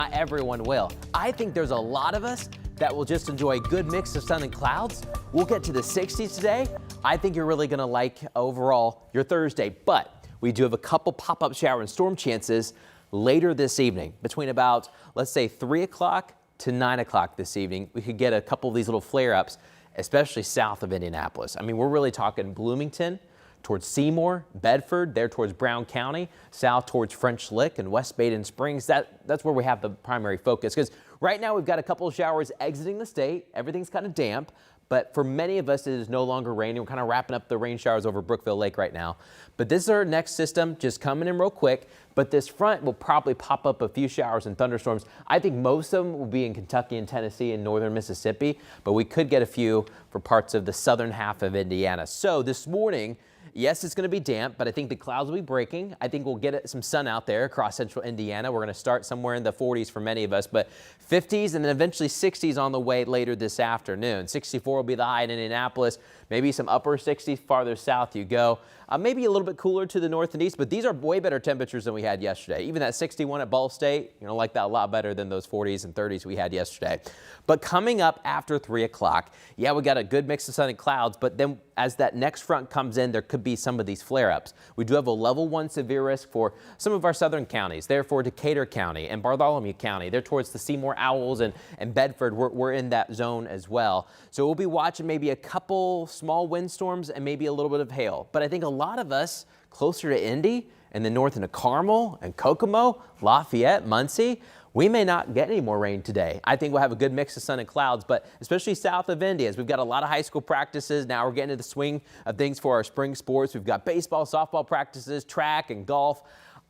Not everyone will. I think there's a lot of us that will just enjoy a good mix of sun and clouds. We'll get to the 60s today. I think you're really going to like overall your Thursday, but we do have a couple pop-up shower and storm chances later this evening between about, let's say, 3 o'clock to 9 o'clock this evening. We could get a couple of these little flare-ups, especially south of Indianapolis. I mean, we're really talking Bloomington, towards Seymour, Bedford, there towards Brown County, south towards French Lick and West Baden Springs. That's where we have the primary focus, because right now we've got a couple of showers exiting the state. Everything's kind of damp, but for many of us it is no longer raining. We're kind of wrapping up the rain showers over Brookville Lake right now. But this is our next system just coming in real quick, but this front will probably pop up a few showers and thunderstorms. I think most of them will be in Kentucky and Tennessee and northern Mississippi, but we could get a few for parts of the southern half of Indiana. So this morning, yes, it's going to be damp, but I think the clouds will be breaking. I think we'll get some sun out there across central Indiana. We're going to start somewhere in the 40s for many of us, but 50s and then eventually 60s on the way later this afternoon. 64 will be the high in Indianapolis, maybe some upper 60s farther south you go. Maybe a little bit cooler to the north and east, but these are way better temperatures than we had yesterday. Even that 61 at Ball State, you're going to like that a lot better than those 40s and 30s we had yesterday. But coming up after 3 o'clock, yeah, we got a good mix of sun and clouds, but then as that next front comes in, there could be some of these flare-ups. We do have a level 1 severe risk for some of our southern counties. Therefore, Decatur County and Bartholomew County, they're towards the Seymour Owls and Bedford. We're in that zone as well. So we'll be watching maybe a couple small windstorms and maybe a little bit of hail. But I think a lot of us closer to Indy and then north into Carmel and Kokomo, Lafayette, Muncie, we may not get any more rain today. I think we'll have a good mix of sun and clouds, but especially south of Indy, as we've got a lot of high school practices. Now we're getting into the swing of things for our spring sports. We've got baseball, softball practices, track and golf.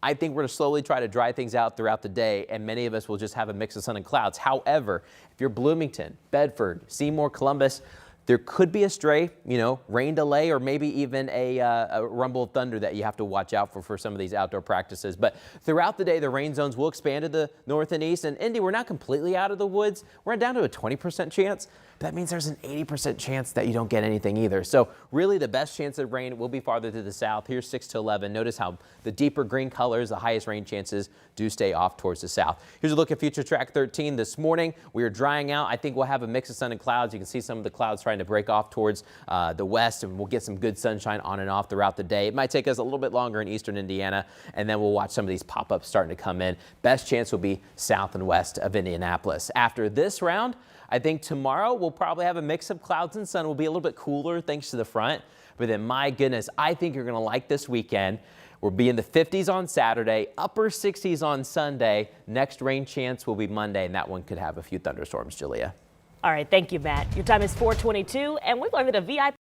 I think we're going to slowly try to dry things out throughout the day, and many of us will just have a mix of sun and clouds. However, if you're Bloomington, Bedford, Seymour, Columbus, there could be a stray, rain delay or maybe even a rumble of thunder that you have to watch out for some of these outdoor practices. But throughout the day, the rain zones will expand to the north and east. And Indy, we're not completely out of the woods. We're down to a 20% chance. That means there's an 80% chance that you don't get anything either. So really the best chance of rain will be farther to the south. Here's 6 to 11. Notice how the deeper green colors, the highest rain chances, do stay off towards the south. Here's a look at Future Track 13 this morning. We are drying out. I think we'll have a mix of sun and clouds. You can see some of the clouds trying to break off towards the west, and we'll get some good sunshine on and off throughout the day. It might take us a little bit longer in eastern Indiana, and then we'll watch some of these pop-ups starting to come in. Best chance will be south and west of Indianapolis. After this round, I think tomorrow we'll probably have a mix of clouds and sun. Will be a little bit cooler thanks to the front. But then, my goodness, I think you're going to like this weekend. We'll be in the 50s on Saturday, upper 60s on Sunday. Next rain chance will be Monday, and that one could have a few thunderstorms, Julia. All right, thank you, Matt. Your time is 4:22, and we're going to VIP.